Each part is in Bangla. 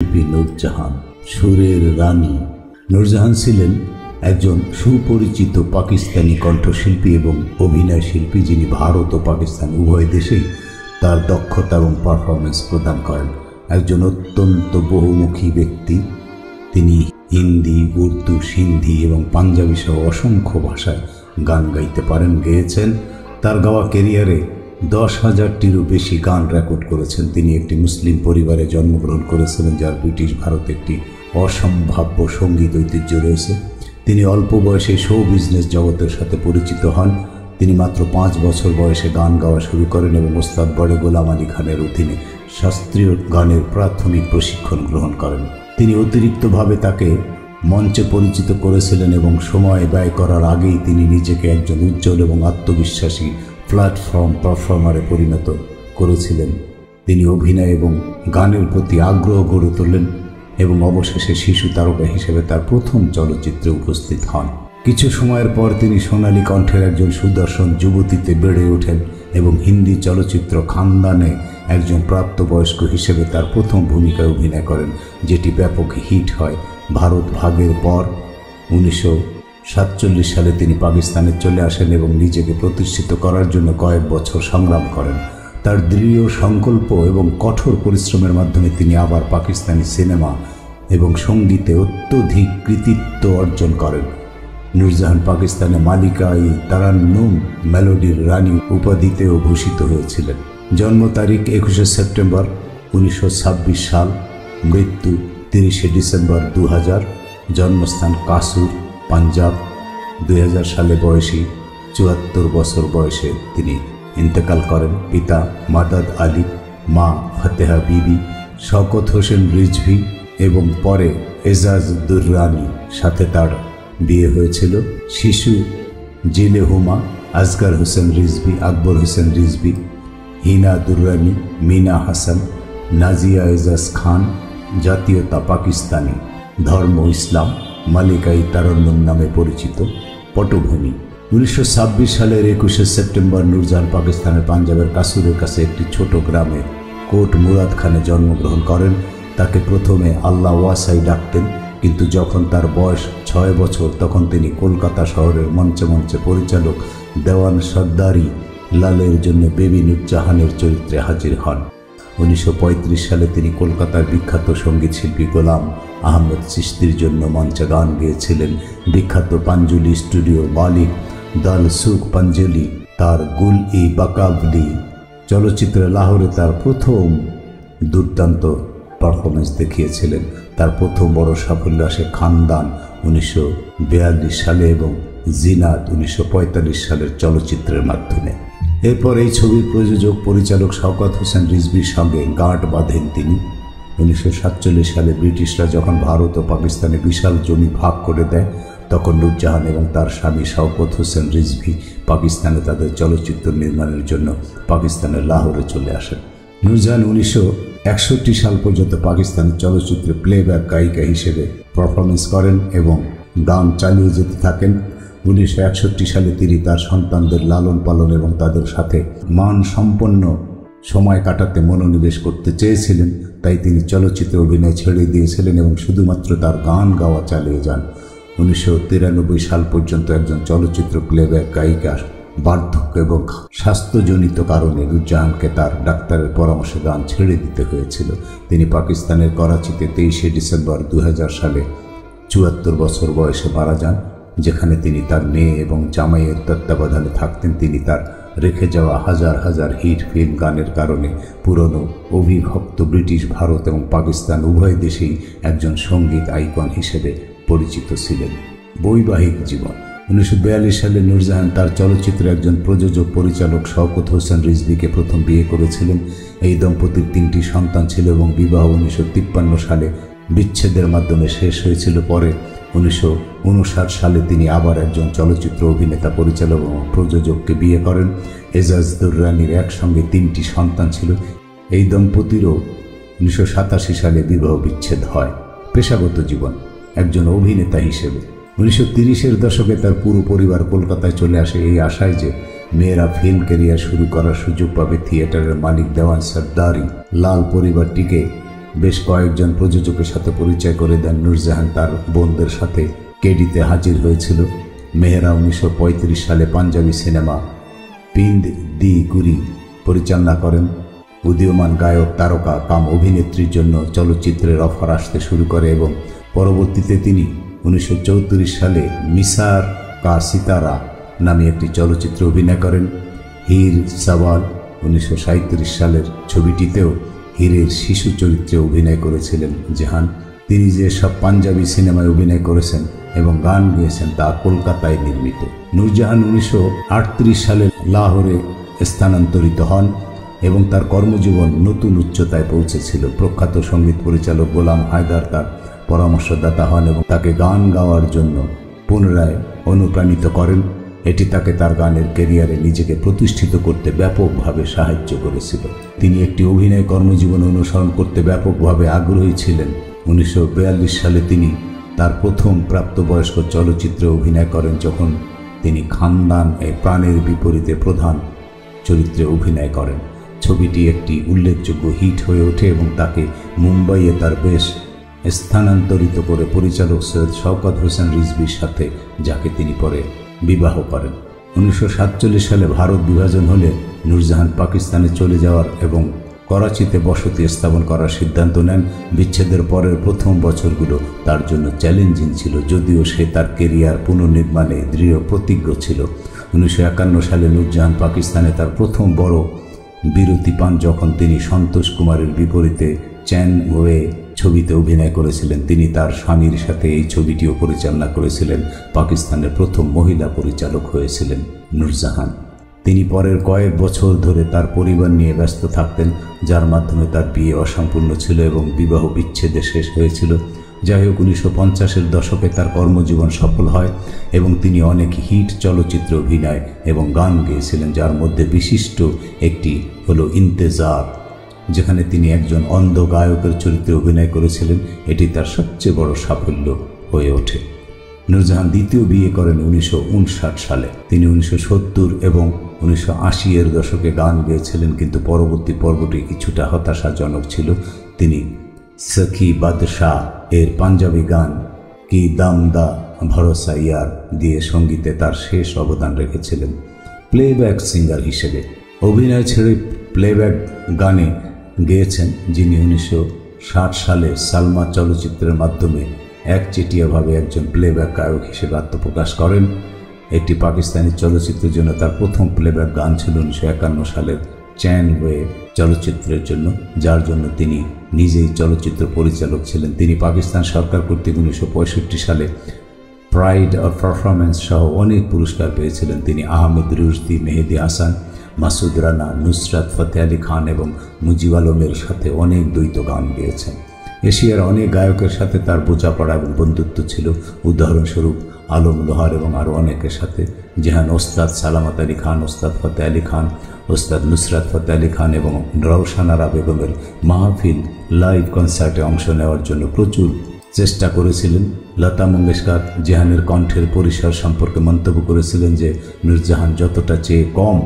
শিল্পী নূরজাহান, সুরের রানী। নূরজাহান ছিলেন একজন সুপরিচিত পাকিস্তানি কণ্ঠশিল্পী এবং অভিনয় শিল্পী, যিনি ভারত ও পাকিস্তান উভয় দেশেই তার দক্ষতা এবং পারফরমেন্স প্রদান করেন। একজন অত্যন্ত বহুমুখী ব্যক্তি। তিনি হিন্দি, উর্দু, সিন্ধি এবং পাঞ্জাবি সহ অসংখ্য ভাষায় গান গাইতে পারেন, গেয়েছেন। তার গাওয়া ক্যারিয়ারে 10,000-টিরও বেশি গান রেকর্ড করেছেন। তিনি একটি মুসলিম পরিবারে জন্মগ্রহণ করেছিলেন, যার ব্রিটিশ ভারতে একটি অসম্ভাব্য সঙ্গীত ঐতিহ্য রয়েছে। তিনি অল্প বয়সে শো বিজনেস জগতের সাথে পরিচিত হন। তিনি মাত্র 5 বছর বয়সে গান গাওয়া শুরু করেন এবং ওস্তাদ বড়ে গোলাম আলী খানের অধীনে শাস্ত্রীয় গানের প্রাথমিক প্রশিক্ষণ গ্রহণ করেন। তিনি অতিরিক্তভাবে তাকে মঞ্চে পরিচিত করেছিলেন এবং সময় ব্যয় করার আগেই তিনি নিজেকে একজন উজ্জ্বল এবং আত্মবিশ্বাসী প্ল্যাটফর্ম পারফর্মারে পরিণত করেছিলেন। তিনি অভিনয় এবং গানের প্রতি আগ্রহ গড়ে তোলেন এবং অবশেষে শিশু তারকা হিসেবে তার প্রথম চলচ্চিত্রে উপস্থিত হন। কিছু সময়ের পর তিনি সোনালী কণ্ঠের একজন সুদর্শন যুবতীতে বেড়ে ওঠেন এবং হিন্দি চলচ্চিত্র খানদানে একজন প্রাপ্তবয়স্ক হিসেবে তার প্রথম ভূমিকায় অভিনয় করেন, যেটি ব্যাপক হিট হয়। ভারত ভাগের পর 1947 সালে তিনি পাকিস্তানে চলে আসেন এবং নিজেকে প্রতিষ্ঠিত করার জন্য কয়েক বছর সংগ্রাম করেন। তার দৃঢ় সংকল্প এবং কঠোর পরিশ্রমের মাধ্যমে তিনি আবার পাকিস্তানি সিনেমা এবং সঙ্গীতে অত্যধিক কৃতিত্ব অর্জন করেন। নূরজাহান পাকিস্তানে মালিকা-ই তারান্নুম, মেলোডির রানী উপাধিতেও ভূষিত হয়েছিলেন। জন্ম তারিখ 21 সেপ্টেম্বর 1926 সাল, মৃত্যু 30 ডিসেম্বর 2000, জন্মস্থান কাসুর, পাঞ্জাব। 2000 সালে বয়সী 74 বছর বয়সে তিনি ইন্তেকাল করেন। পিতা মাদাদ আলী, মা ফতেহা বিবি, শওকত হোসেন রিজভি এবং পরে এজাজ দুররানি সাথে তার বিয়ে হয়েছিল। শিশু জিলে হুমা, আসগর হোসেন রিজভি, আকবর হোসেন রিজভি, হিনা দুররানি, মিনা হাসান, নাজিয়া এজাজ খান। জাতীয়তা পাকিস্তানি, ধর্ম ইসলাম, মালিকা-ই তারান্নুম নামে পরিচিত। পটভূমি: 1926 সালের 21 সেপ্টেম্বর নূরজাহান পাকিস্তানের পাঞ্জাবের কাসুরের কাছে একটি ছোট গ্রামে কোট মুরাদ খানে জন্মগ্রহণ করেন। তাকে প্রথমে আল্লাহ ওয়াসাই ডাকতেন, কিন্তু যখন তার বয়স 6 বছর তখন তিনি কলকাতা শহরের মঞ্চে মঞ্চে পরিচালক দেওয়ান সর্দারি লালের জন্য বেবি নূরজাহানের চরিত্রে হাজির হন। 1935 সালে তিনি কলকাতার বিখ্যাত সঙ্গীত শিল্পী গোলাম আহমদ চিশতির জন্য মঞ্চে গান গেয়েছিলেন। বিখ্যাত পাঞ্জুলি স্টুডিও মালিক দাল সুখ পাঞ্জলি তার গুল-ই বাকাবলি চলচ্চিত্রে লাহোরে তার প্রথম দুর্দান্ত পারফরমেন্স দেখিয়েছিলেন। তার প্রথম বড় সাফল্য আসে খানদান 1942 সালে এবং জিনাত 1945 সালের চলচ্চিত্রের মাধ্যমে। এরপর এই ছবির প্রযোজক পরিচালক শওকত হোসেন রিজভির সঙ্গে গাঁট বাঁধেন তিনি। 1947 সালে ব্রিটিশরা যখন ভারত ও পাকিস্তানে বিশাল জমি ভাগ করে দেয়, তখন নূরজাহান এবং তার স্বামী শওকত হোসেন রিজভি পাকিস্তানে তাদের চলচ্চিত্র নির্মাণের জন্য পাকিস্তানের লাহোরে চলে আসেন। নূরজাহান 1961 সাল পর্যন্ত পাকিস্তানের চলচ্চিত্রে প্লেব্যাক গায়িকা হিসেবে পারফরমেন্স করেন এবং গান চালিয়ে যেতে থাকেন। 1961 সালে তিনি তার সন্তানদের লালন পালন এবং তাদের সাথে মানসম্পন্ন সময় কাটাতে মনোনিবেশ করতে চেয়েছিলেন, তাই তিনি চলচ্চিত্রে অভিনয় ছেড়ে দিয়েছিলেন এবং শুধুমাত্র তার গান গাওয়া চালিয়ে যান। 1993 সাল পর্যন্ত একজন চলচ্চিত্র প্লেব্যাক গায়িকা বার্ধক্য এবং স্বাস্থ্যজনিত কারণে নূরজাহানকে তার ডাক্তারের পরামর্শে গান ছেড়ে দিতে হয়েছিল। তিনি পাকিস্তানের করাচিতে 23 ডিসেম্বর 2000 সালে 74 বছর বয়সে মারা যান, যেখানে তিনি তার মেয়ে এবং জামাইয়ের তত্ত্বাবধানে থাকতেন। তিনি তার রেখে যাওয়া হাজার হাজার হিট ফিল্ম গানের কারণে পুরনো অবিভক্ত ব্রিটিশ ভারত এবং পাকিস্তান উভয় দেশেই একজন সঙ্গীত আইকন হিসেবে পরিচিত ছিলেন। বৈবাহিক জীবন: 1942 সালে নূরজাহান তার চলচ্চিত্রের একজন প্রযোজক পরিচালক শওকত হোসেন রিজভিকে প্রথম বিয়ে করেছিলেন। এই দম্পতির 3টি সন্তান ছিল এবং বিবাহ 1953 সালে বিচ্ছেদের মাধ্যমে শেষ হয়েছিল। পরে 1959 সালে তিনি আবার একজন চলচ্চিত্র অভিনেতা, পরিচালক এবং প্রযোজককে বিয়ে করেন। এজাজ দুররানির একসঙ্গে 3টি সন্তান ছিল। এই দম্পতিরও 1987 সালে বিবাহ বিচ্ছেদ হয়। পেশাগত জীবন: একজন অভিনেতা হিসেবে 1930-এর দশকে তার পুরো পরিবার কলকাতায় চলে আসে এই আশায় যে মেয়েরা ফিল্ম ক্যারিয়ার শুরু করার সুযোগ পাবে। থিয়েটারের মালিক দেওয়ান সর্দারি লাল পরিবারটিকে বেশ কয়েকজন প্রযোজকের সাথে পরিচয় করে দেন। নূরজাহান তার বোনদের সাথে কেডিতে হাজির হয়েছিল। মেহরা 1935 সালে পাঞ্জাবি সিনেমা পিন্দ দি গুরি পরিচালনা করেন। উদীয়মান গায়ক, তারকা কাম অভিনেত্রীর জন্য চলচ্চিত্রের অফার আসতে শুরু করে এবং পরবর্তীতে তিনি 1934 সালে মিসার কা সিতারা নামে একটি চলচ্চিত্রে অভিনয় করেন। হীর সওয়াল 1937 সালের ছবিটিতেও হীরের শিশু চরিত্রে অভিনয় করেছিলেন জাহান। তিনি যে সব পাঞ্জাবি সিনেমায় অভিনয় করেছেন এবং গান গেয়েছেন তা কলকাতায় নির্মিত। নূরজাহান 1938 সালে লাহোরে স্থানান্তরিত হন এবং তার কর্মজীবন নতুন উচ্চতায় পৌঁছেছিল। প্রখ্যাত সঙ্গীত পরিচালক গোলাম হায়দার তার পরামর্শদাতা হন এবং তাকে গান গাওয়ার জন্য পুনরায় অনুপ্রাণিত করেন। এটি তাকে তার গানের ক্যারিয়ারে নিজেকে প্রতিষ্ঠিত করতে ব্যাপকভাবে সাহায্য করেছিল। তিনি একটি অভিনয় কর্মজীবন অনুসরণ করতে ব্যাপকভাবে আগ্রহী ছিলেন। 1942 সালে তিনি তার প্রথম প্রাপ্তবয়স্ক চলচ্চিত্রে অভিনয় করেন, যখন তিনি খানদান প্রাণের বিপরীতে প্রধান চরিত্রে অভিনয় করেন। ছবিটি একটি উল্লেখযোগ্য হিট হয়ে ওঠে এবং তাকে মুম্বাইয়ে তার বেশ স্থানান্তরিত করে পরিচালক সৈয়দ শওকত হোসেন রিজভির সাথে, যাকে তিনি পরে বিবাহ করেন। 1947 সালে ভারত বিভাজন হলে নূরজাহান পাকিস্তানে চলে যাওয়ার এবং করাচিতে বসতি স্থাপন করার সিদ্ধান্ত নেন। বিচ্ছেদের পরের প্রথম বছরগুলো তার জন্য চ্যালেঞ্জিং ছিল, যদিও সে তার কেরিয়ার পুনর্নির্মাণে দৃঢ় প্রতিজ্ঞ ছিল। 1951 সালে নূরজাহান পাকিস্তানে তার প্রথম বড় বিরতি পান, যখন তিনি সন্তোষ কুমারের বিপরীতে চ্যান ওয়ে ছবিতে অভিনয় করেছিলেন। তিনি তার স্বামীর সাথে এই ছবিটিও পরিচালনা করেছিলেন। পাকিস্তানের প্রথম মহিলা পরিচালক হয়েছিলেন নূরজাহান। তিনি পরের কয়েক বছর ধরে তার পরিবার নিয়ে ব্যস্ত থাকতেন, যার মাধ্যমে তার বিয়ে অসম্পূর্ণ ছিল এবং বিবাহ বিচ্ছেদে শেষ হয়েছিল। যাই হোক, 1950-এর দশকে তার কর্মজীবন সফল হয় এবং তিনি অনেক হিট চলচ্চিত্রে অভিনয় এবং গান গেয়েছিলেন, যার মধ্যে বিশিষ্ট একটি হলো ইন্তেজার, যেখানে তিনি একজন অন্ধ গায়কের চরিত্রে অভিনয় করেছিলেন। এটি তার সবচেয়ে বড় সাফল্য হয়ে ওঠে। নূরজাহান দ্বিতীয় বিয়ে করেন 1959 সালে। তিনি 1970 এবং 1980-এর দশকে গান গেয়েছিলেন, কিন্তু পরবর্তী পর্বটি কিছুটা হতাশাজনক ছিল। তিনি সখী বাদশাহ এর পাঞ্জাবি গান কি দাম দা ভরসা ইয়ার দিয়ে সঙ্গীতে তার শেষ অবদান রেখেছিলেন। প্লেব্যাক সিঙ্গার হিসেবে অভিনয় ছেড়ে প্লেব্যাক গানে গেয়েছেন, যিনি 1960 সালে সালমা চলচ্চিত্রের মাধ্যমে একচেটিয়াভাবে একজন প্লেব্যাক গায়ক হিসেবে আত্মপ্রকাশ করেন। একটি পাকিস্তানি চলচ্চিত্রের জন্য তার প্রথম প্লেব্যাক গান ছিল 1951 সালের চ্যান ওয়ে চলচ্চিত্রের জন্য, যার জন্য তিনি নিজেই চলচ্চিত্র পরিচালক ছিলেন। তিনি পাকিস্তান সরকার কর্তৃক 1965 সালে প্রাইড অফ পারফরমেন্স সহ অনেক পুরস্কার পেয়েছিলেন। তিনি আহমেদ রুশদি, মেহেদি হাসান, মাসুদ রানা, নুসরাত ফতে আলী খান এবং মুজিব আলমের সাথে অনেক দ্বৈত গান গেয়েছেন। এশিয়ার অনেক গায়কের সাথে তার বোঝাপড়া এবং বন্ধুত্ব ছিল, উদাহরণস্বরূপ আলম লোহার এবং আরও অনেকের সাথে। যেহান ওস্তাদ সালামত আলী খান, ওস্তাদ ফতে আলী খান, ওস্তাদ নুসরাত ফতে আলী খান এবং রওশানারা বেগমের মাহফিল লাইভ কনসার্টে অংশ নেওয়ার জন্য প্রচুর চেষ্টা করেছিলেন। লতা মঙ্গেশকর যেহানের কণ্ঠের পরিসর সম্পর্কে মন্তব্য করেছিলেন যে নূরজাহান যতটা চেয়ে কম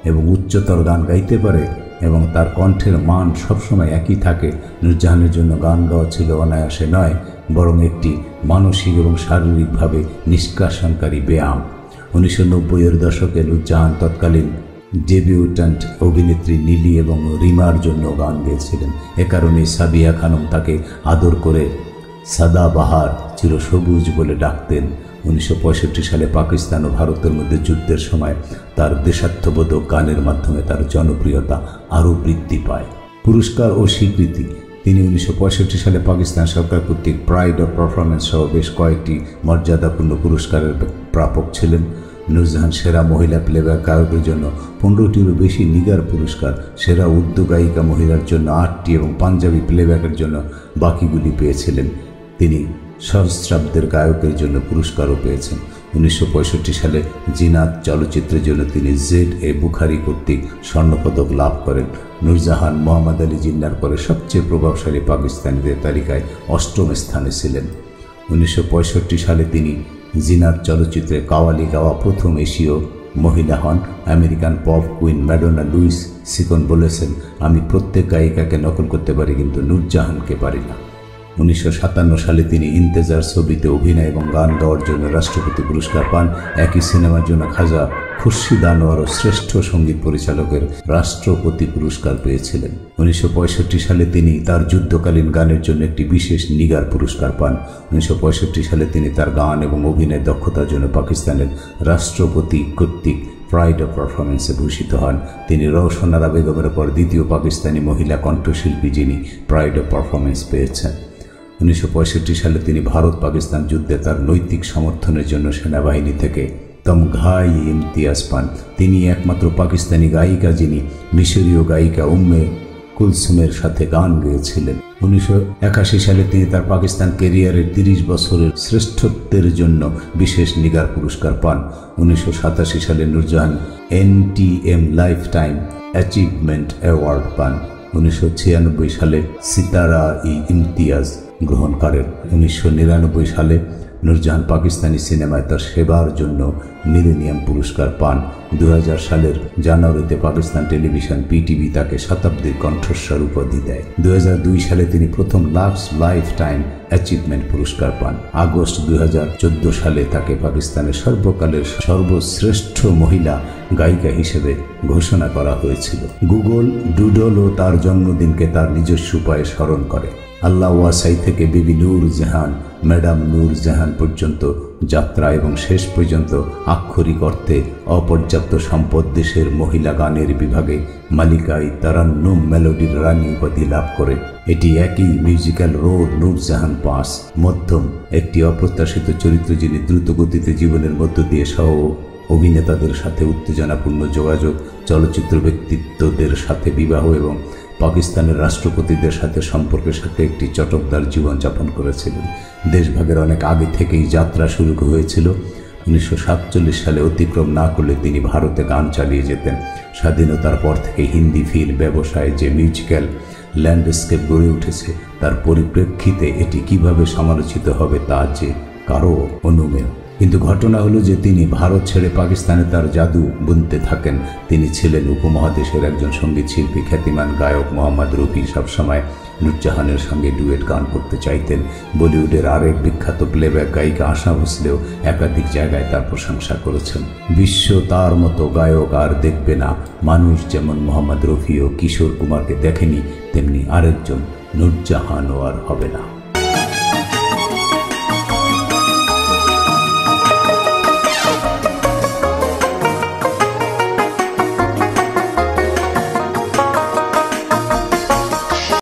এবং উচ্চতর গান গাইতে পারে এবং তার কণ্ঠের মান সবসময় একই থাকে, নূরজাহানের জন্য গান গাওয়া ছিল অনায়াসে নয়, বরং একটি মানসিক এবং শারীরিকভাবে নিষ্কাশনকারী ব্যায়াম। 1990-এর দশকে নূরজাহান তৎকালীন ডেবিউট্যান্ট অভিনেত্রী নীলি এবং রিমার জন্য গান গেয়েছিলেন। এ কারণে সাবিয়া খানম তাকে আদর করে সাদাবাহার, চিরসবুজ বলে ডাকতেন। 1965 সালে পাকিস্তান ও ভারতের মধ্যে যুদ্ধের সময় তার দেশাত্মবোধক গানের মাধ্যমে তার জনপ্রিয়তা আরও বৃদ্ধি পায়। পুরস্কার ও স্বীকৃতি: তিনি 1965 সালে পাকিস্তান সরকার কর্তৃক প্রাইড অফ পারফরমেন্স সহ বেশ কয়েকটি মর্যাদাপূর্ণ পুরস্কারের প্রাপক ছিলেন। নূরজাহান সেরা মহিলা প্লেব্যাক গায়কের জন্য 15টিরও বেশি নিগার পুরস্কার, সেরা উর্দু গায়িকা মহিলার জন্য 8টি এবং পাঞ্জাবি প্লেব্যাকের জন্য বাকিগুলি পেয়েছিলেন। তিনি সহস্রাব্দের গায়কের জন্য পুরস্কারও পেয়েছেন। 1965 সালে জিনাত চলচ্চিত্রের জন্য তিনি জেড.এ বুখারি কর্তৃক স্বর্ণপদক লাভ করেন। নূরজাহান মোহাম্মদ আলী জিন্নার পরে সবচেয়ে প্রভাবশালী পাকিস্তানিদের তালিকায় 8ম স্থানে ছিলেন। 1965 সালে তিনি জিনাত চলচ্চিত্রে কাওয়ালি গাওয়া প্রথম এশীয় মহিলা হন। American pop queen Madonna Louise Ciccone বলেছেন, আমি প্রত্যেক গায়িকাকে নকল করতে পারি, কিন্তু নূরজাহানকে পারি না। 1957 সালে তিনি ইন্তেজার ছবিতে অভিনয় এবং গান গাওয়ার জন্য রাষ্ট্রপতি পুরস্কার পান। একই সিনেমার জন্য খাজা খুরশিদ আনোয়ারও শ্রেষ্ঠ সঙ্গীত পরিচালকের রাষ্ট্রপতি পুরস্কার পেয়েছিলেন। 1965 সালে তিনি তার যুদ্ধকালীন গানের জন্য একটি বিশেষ নিগার পুরস্কার পান। 1965 সালে তিনি তার গান এবং অভিনয়ের দক্ষতার জন্য পাকিস্তানের রাষ্ট্রপতি কর্তৃক প্রাইড অফ পারফরমেন্সে ভূষিত হন। তিনি রওশন আরা বেগমের পর দ্বিতীয় পাকিস্তানি মহিলা কণ্ঠশিল্পী যিনি প্রাইড অফ পারফরমেন্স পেয়েছেন। 1965 সালে তিনি ভারত পাকিস্তান যুদ্ধে তার নৈতিক সমর্থনের জন্য সেনাবাহিনী থেকে তমঘাই ইমতিয়াজ পান। তিনি একমাত্র পাকিস্তানি গায়িকা যিনি মিশরীয় গায়িকা উম্মে কুলসুমের সাথে গান গেয়েছিলেন। 1981 সালে তিনি তার পাকিস্তান ক্যারিয়ারের 30 বছরের শ্রেষ্ঠত্বের জন্য বিশেষ নিগার পুরস্কার পান। 1987 সালে Nurjahan NTM life time achievement award পান। 1996 সালে সিতারা-ই-ইমতিয়াজ গ্রহণ করেন। 1999 সালে নূরজাহান পাকিস্তানি সিনেমায় তার সেবার জন্য মিলেনিয়াম পুরস্কার পান। 2000 সালের জানুয়ারিতে পাকিস্তান টেলিভিশন PTV তাকে শতাব্দীর কণ্ঠস্বর উপাধি দেয়। 2002 সালে তিনি প্রথম লাক্স লাইফ টাইম অ্যাচিভমেন্ট পুরস্কার পান। আগস্ট 2014 সালে তাকে পাকিস্তানের সর্বকালের সর্বশ্রেষ্ঠ মহিলা গায়িকা হিসেবে ঘোষণা করা হয়েছিল। গুগল ডুডলও তার জন্মদিনকে তার নিজস্ব উপায়ে স্মরণ করে। আল্লাহ ওয়াসাই থেকে বিবি নূরজাহান, ম্যাডাম নূরজাহান পর্যন্ত যাত্রা এবং শেষ পর্যন্ত আক্ষরিক অর্থে অপর্যাপ্ত সম্পদ দেশের মহিলা গানের বিভাগে মালিকাই তারান্নুম মেলোডির রানী উপাধি লাভ করে। এটি একই মিউজিক্যাল রোড নূরজাহান পাস মধ্যম একটি অপ্রত্যাশিত চরিত্র যিনি দ্রুত গতিতে জীবনের মধ্য দিয়ে সহ অভিনেতাদের সাথে উত্তেজনাপূর্ণ যোগাযোগ, চলচ্চিত্র ব্যক্তিত্বদের সাথে বিবাহ এবং পাকিস্তানের রাষ্ট্রপতিদের সাথে সম্পর্কের সাথে একটি চটকদার জীবনযাপন করেছিলেন। দেশভাগের অনেক আগে থেকেই যাত্রা শুরু হয়েছিল। 1947 সালে অতিক্রম না করলে তিনি ভারতে গান চালিয়ে যেতেন। স্বাধীনতার পর থেকে হিন্দি ফিল্ম ব্যবসায় যে মিউজিক্যাল ল্যান্ডস্কেপ গড়ে উঠেছে তার পরিপ্রেক্ষিতে এটি কিভাবে সমালোচিত হবে তা যে কারো অনুমেয়। কিন্তু ঘটনা হলো যে তিনি ভারত ছেড়ে পাকিস্তানে তার জাদু বুনতে থাকেন। তিনি ছিলেন উপমহাদেশের একজন সঙ্গীত শিল্পী। খ্যাতিমান গায়ক মোহাম্মদ রফি সবসময় নূরজাহানের সঙ্গে ডুয়েট গান করতে চাইতেন। বলিউডের আরেক বিখ্যাত প্লেব্যাক গায়িকা আশা ভোসলেও একাধিক জায়গায় তার প্রশংসা করেছেন। বিশ্ব তার মতো গায়ক আর দেখবে না। মানুষ যেমন মোহাম্মদ রফি ও কিশোর কুমারকে দেখেনি, তেমনি আরেকজন নূরজাহানও আর হবে না।